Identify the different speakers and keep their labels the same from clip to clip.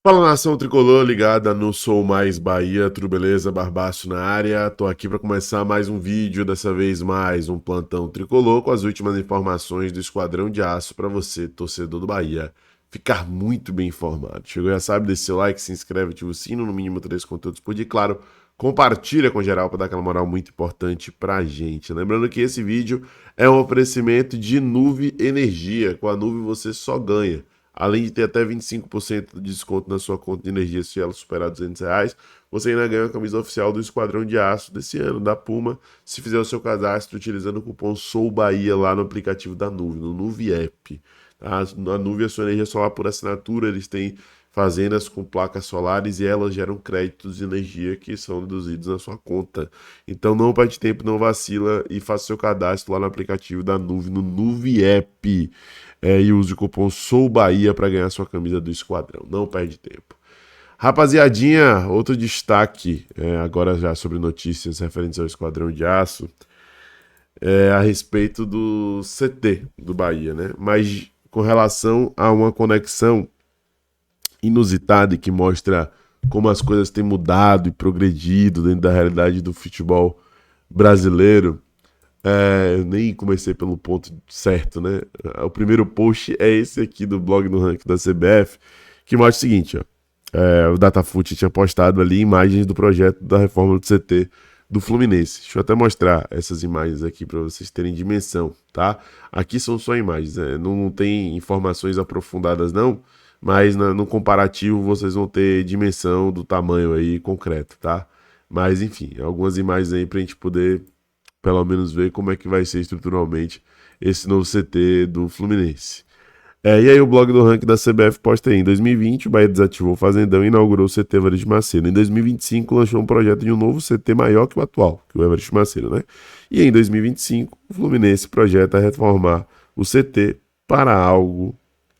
Speaker 1: Fala, nação tricolor ligada no Sou Mais Bahia, tudo beleza? Barbaço na área. Tô aqui para começar mais um vídeo, dessa vez mais um plantão tricolor com as últimas informações do Esquadrão de Aço para você, torcedor do Bahia, ficar muito bem informado. Chegou, já sabe, deixa seu like, se inscreve, ativa o sino, no mínimo 3 conteúdos por dia, claro. Compartilha com geral para dar aquela moral muito importante pra gente. Lembrando que esse vídeo é um oferecimento de Nuve Energia. Com a Nuve você só ganha. Além de ter até 25% de desconto na sua conta de energia se ela superar R$ 200, você ainda ganha a camisa oficial do Esquadrão de Aço desse ano, da Puma, se fizer o seu cadastro utilizando o cupom SOUBAHIA lá no aplicativo da Nuve, no Nuve App. Tá? A Nuve é sua energia solar por assinatura, eles têm fazendas com placas solares e elas geram créditos de energia que são deduzidos na sua conta. Então não perde tempo, não vacila e faça seu cadastro lá no aplicativo da Nuve, no Nuve App. E use o cupom SOUBAHIA para ganhar sua camisa do Esquadrão. Não perde tempo. Rapaziadinha, outro destaque, agora já sobre notícias referentes ao Esquadrão de Aço, a respeito do CT do Bahia, né? Mas com relação a uma conexão inusitada e que mostra como as coisas têm mudado e progredido dentro da realidade do futebol brasileiro. Eu nem comecei pelo ponto certo, né? O primeiro post é esse aqui do blog no ranking da CBF, que mostra o seguinte, ó. O Datafoot tinha postado ali imagens do projeto da reforma do CT do Fluminense. Deixa eu até mostrar essas imagens aqui para vocês terem dimensão, tá? Aqui são só imagens, não tem informações aprofundadas não, mas no comparativo vocês vão ter dimensão do tamanho aí concreto, tá? Mas enfim, algumas imagens aí pra gente poder pelo menos ver como é que vai ser estruturalmente esse novo CT do Fluminense. E aí o blog do ranking da CBF posta aí, em 2020 o Bahia desativou o Fazendão e inaugurou o CT Evaristo Macedo. Em 2025 lançou um projeto de um novo CT maior que o atual, que o Evaristo Macedo, né? E em 2025 o Fluminense projeta reformar o CT para algo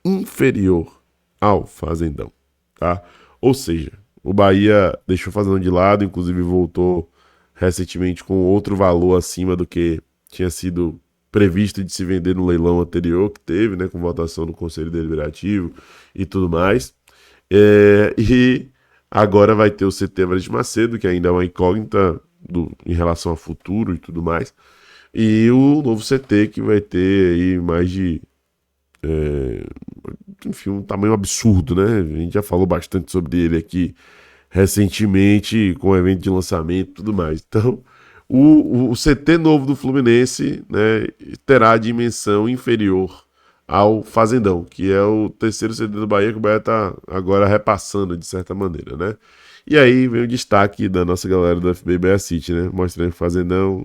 Speaker 1: inferior ao Fazendão, tá? Ou seja, o Bahia deixou o Fazendão de lado, inclusive voltou recentemente com outro valor acima do que tinha sido previsto de se vender no leilão anterior que teve, né, com votação no Conselho Deliberativo e tudo mais. E agora vai ter o CT Evaristo Macedo, que ainda é uma incógnita em relação ao futuro e tudo mais. E o novo CT que vai ter aí mais de enfim, um tamanho absurdo, né? A gente já falou bastante sobre ele aqui recentemente, com o evento de lançamento e tudo mais. Então, o CT novo do Fluminense, né, terá dimensão inferior ao Fazendão, que é o terceiro CT do Bahia, que o Bahia está agora repassando de certa maneira, né? E aí vem o destaque da nossa galera do FB Bahia City, né? Mostrando o Fazendão,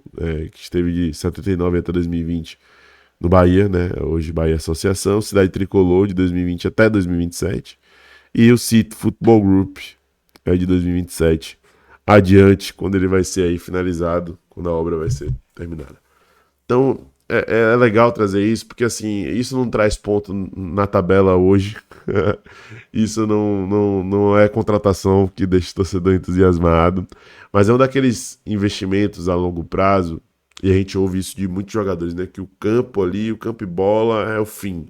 Speaker 1: que esteve de 79 até 2020 no Bahia, né? Hoje Bahia Associação, Cidade Tricolor de 2020 até 2027. E o City Football Group de 2027 adiante, quando ele vai ser aí finalizado, quando a obra vai ser terminada. Então, é legal trazer isso, porque assim, isso não traz ponto na tabela hoje. Isso não é contratação que deixa o torcedor entusiasmado, mas é um daqueles investimentos a longo prazo, e a gente ouve isso de muitos jogadores, né? Que o campo ali, o campo e bola é o fim.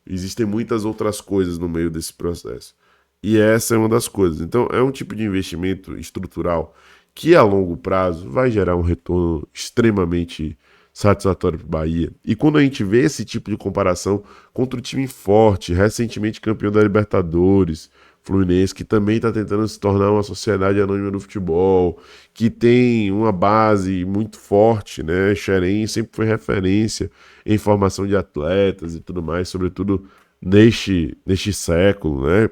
Speaker 1: Existem muitas outras coisas no meio desse processo. E essa é uma das coisas. Então, é um tipo de investimento estrutural que a longo prazo vai gerar um retorno extremamente satisfatório para o Bahia. E quando a gente vê esse tipo de comparação contra o time forte, recentemente campeão da Libertadores, Fluminense, que também está tentando se tornar uma sociedade anônima do futebol, que tem uma base muito forte, né? Xerém sempre foi referência em formação de atletas e tudo mais, sobretudo neste século, né?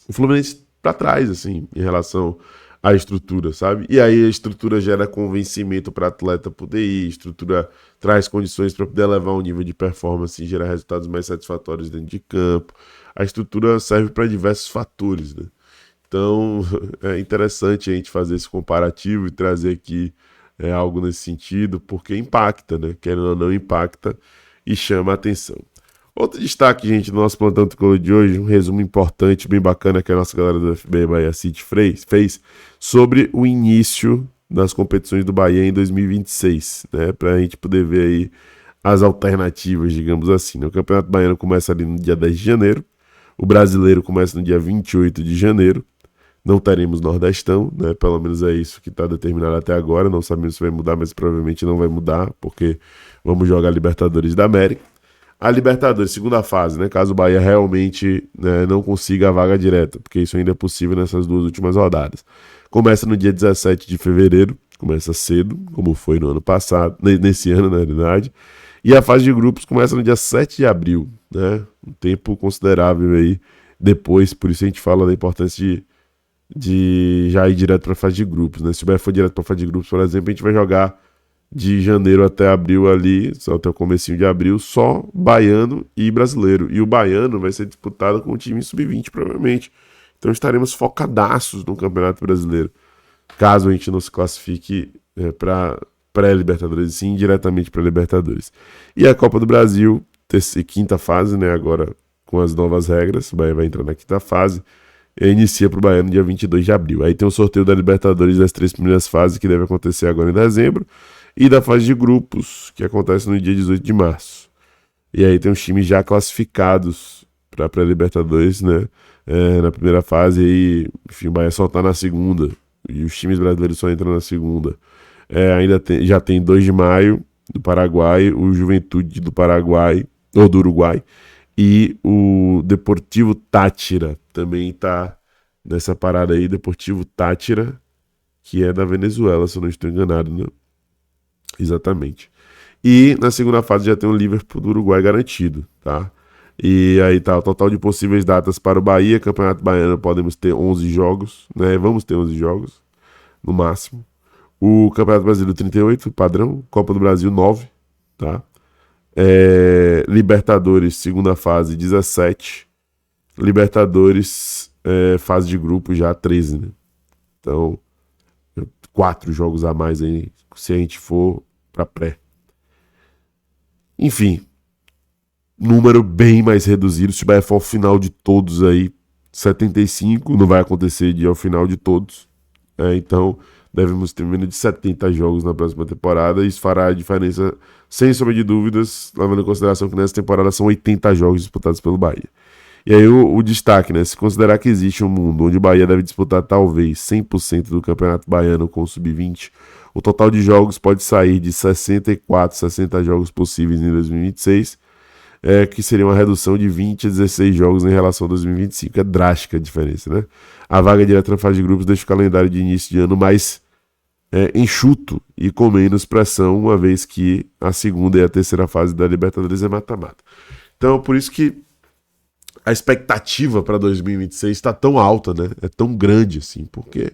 Speaker 1: O Fluminense para trás, assim, em relação à estrutura, sabe? E aí a estrutura gera convencimento para atleta poder ir, a estrutura traz condições para poder levar um nível de performance e gerar resultados mais satisfatórios dentro de campo. A estrutura serve para diversos fatores, né? Então é interessante a gente fazer esse comparativo e trazer aqui algo nesse sentido, porque impacta, né? Querendo ou não, impacta e chama a atenção. Outro destaque, gente, do nosso plantão tricolor de hoje, um resumo importante, bem bacana que a nossa galera do FB Bahia City fez sobre o início das competições do Bahia em 2026, né? Para a gente poder ver aí as alternativas, digamos assim, né? O Campeonato Baiano começa ali no dia 10 de janeiro, O Brasileiro começa no dia 28 de janeiro. Não teremos Nordestão, né? Pelo menos é isso que está determinado até agora. Não sabemos se vai mudar, mas provavelmente não vai mudar, porque vamos jogar Libertadores da América. A Libertadores, segunda fase, né? Caso o Bahia realmente, né, não consiga a vaga direta, porque isso ainda é possível nessas duas últimas rodadas. Começa no dia 17 de fevereiro, começa cedo, como foi no ano passado, nesse ano, na realidade. E a fase de grupos começa no dia 7 de abril, né? Um tempo considerável aí depois, por isso a gente fala da importância de já ir direto para a fase de grupos, né? Se o Bahia for direto para a fase de grupos, por exemplo, a gente vai jogar de janeiro até abril ali, só até o comecinho de abril, só baiano e brasileiro. E o baiano vai ser disputado com o time sub-20, provavelmente. Então estaremos focadaços no Campeonato Brasileiro, caso a gente não se classifique para pré-Libertadores, sim, diretamente para Libertadores. E a Copa do Brasil, quinta fase, né? Agora com as novas regras, o Bahia vai entrar na quinta fase. Inicia para o Baiano dia 22 de abril. Aí tem o sorteio da Libertadores das 3 primeiras fases, que deve acontecer agora em dezembro, e da fase de grupos, que acontece no dia 18 de março. E aí tem os times já classificados para a pré-Libertadores, né? Na primeira fase, aí, enfim, o Bahia só tá na segunda, e os times brasileiros só entram na segunda. Já tem 2 de maio do Paraguai, o Juventude do Paraguai, ou do Uruguai, e o Deportivo Táchira também tá nessa parada aí, Deportivo Táchira, que é da Venezuela, se eu não estou enganado, né? Exatamente. E na segunda fase já tem o Liverpool do Uruguai garantido, tá? E aí tá o total de possíveis datas para o Bahia. Campeonato Baiano podemos ter 11 jogos, né? Vamos ter 11 jogos, no máximo. O Campeonato Brasileiro 38, padrão. Copa do Brasil 9, tá? Libertadores, segunda fase 17. Libertadores, fase de grupo já 13, né? Então, 4 jogos a mais aí, se a gente for para pré. Enfim, número bem mais reduzido. Se o Bahia for ao final de todos aí, 75, não vai acontecer de ir ao final de todos. Então, devemos ter menos de 70 jogos na próxima temporada. Isso fará a diferença, sem sombra de dúvidas, levando em consideração que nessa temporada são 80 jogos disputados pelo Bahia. E aí o destaque, né? Se considerar que existe um mundo onde o Bahia deve disputar talvez 100% do Campeonato Baiano com o Sub-20, o total de jogos pode sair de 64, 60 jogos possíveis em 2026, que seria uma redução de 20 a 16 jogos em relação a 2025. É drástica a diferença, né? A vaga direta na fase de grupos deixa o calendário de início de ano mais enxuto e com menos pressão, uma vez que a segunda e a terceira fase da Libertadores é mata-mata. Então, por isso que a expectativa para 2026 está tão alta, né? É tão grande assim, porque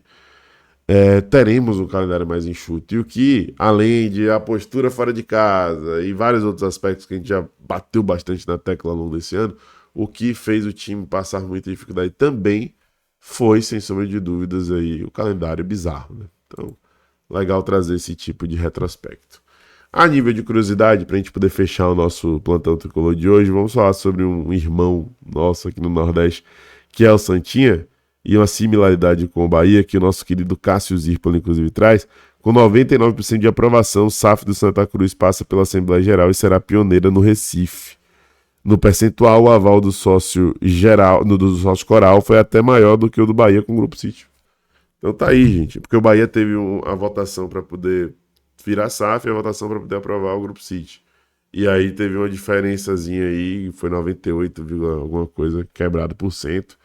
Speaker 1: teremos um calendário mais enxuto. E o que, além de a postura fora de casa e vários outros aspectos que a gente já bateu bastante na tecla ao longo desse ano, o que fez o time passar muita dificuldade também foi, sem sombra de dúvidas, aí, o calendário bizarro, né? Então, legal trazer esse tipo de retrospecto. A nível de curiosidade, para a gente poder fechar o nosso plantão tricolor de hoje, vamos falar sobre um irmão nosso aqui no Nordeste, que é o Santinha, e uma similaridade com o Bahia, que o nosso querido Cássio Zirpoli, inclusive, traz. Com 99% de aprovação, o SAF do Santa Cruz passa pela Assembleia Geral e será pioneira no Recife. No percentual, o aval do sócio geral, do sócio coral, foi até maior do que o do Bahia com o Grupo Sítio. Então tá aí, gente, porque o Bahia teve a votação para poder virar SAF e a votação para poder aprovar o Grupo City. E aí teve uma diferençazinha aí, foi 98, alguma coisa, quebrado por cento.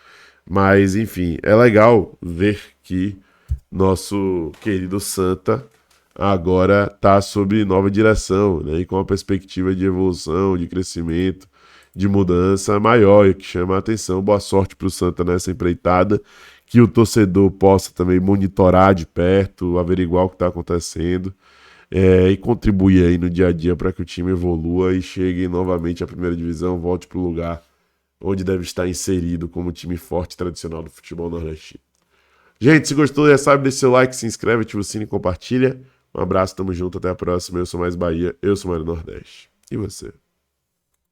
Speaker 1: Mas, enfim, é legal ver que nosso querido Santa agora está sob nova direção, né? E com uma perspectiva de evolução, de crescimento, de mudança maior, e que chama a atenção. Boa sorte para o Santa nessa empreitada, que o torcedor possa também monitorar de perto, averiguar o que está acontecendo, e contribuir aí no dia a dia para que o time evolua e chegue novamente à primeira divisão, volte para o lugar onde deve estar inserido como time forte e tradicional do futebol nordestino. Gente, se gostou, já sabe, deixa seu like, se inscreve, ativa o sino e compartilha. Um abraço, tamo junto, até a próxima. Eu sou Mais Bahia, eu sou Mais Nordeste. E você?